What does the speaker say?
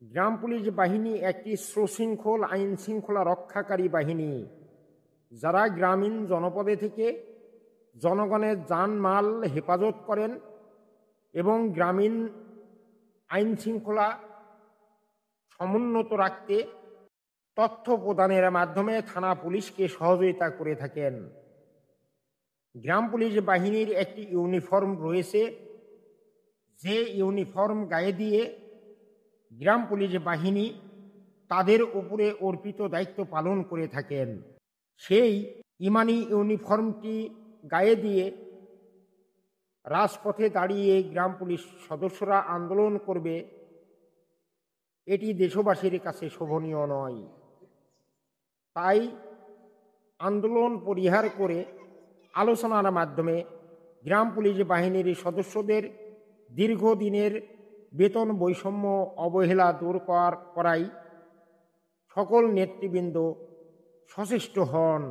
গ্রাম police বাহিনী একটি সুশৃঙ্খল আইন শৃঙ্খলা রক্ষাকারী বাহিনী, যারা গ্রামীণ জনপদে থেকে জনগণের জানমাল হেফাজত করেন এবং গ্রামীণ আইন শৃঙ্খলা সমুন্নত রাখতে তথ্য প্রদানের মাধ্যমে থানা পুলিশকে সহযোগিতা করে থাকেন। গ্রাম পুলিশ বাহিনীর একটি ইউনিফর্ম রয়েছে, যে ইউনিফর্ম গায়ে দিয়ে গ্রাম পুলিশ বাহিনী তাদের উপরে অর্পিত দায়িত্ব পালন করে থাকেন। সেই ইমানি ইউনিফর্মটি গায়ে দিয়ে রাজপথে দাঁড়িয়ে গ্রাম পুলিশ সদস্যরা আন্দোলন করবে, এটি দেশবাসীর কাছে শোভনীয় নয়। তাই আন্দোলন পরিহার করে আলোচনার মাধ্যমে গ্রাম পুলিশ বাহিনীর সদস্যদের দীর্ঘদিনের বেতন বৈষম্য অবহেলা দূর করাই সকল নেতৃবৃন্দ সচেষ্ট হন।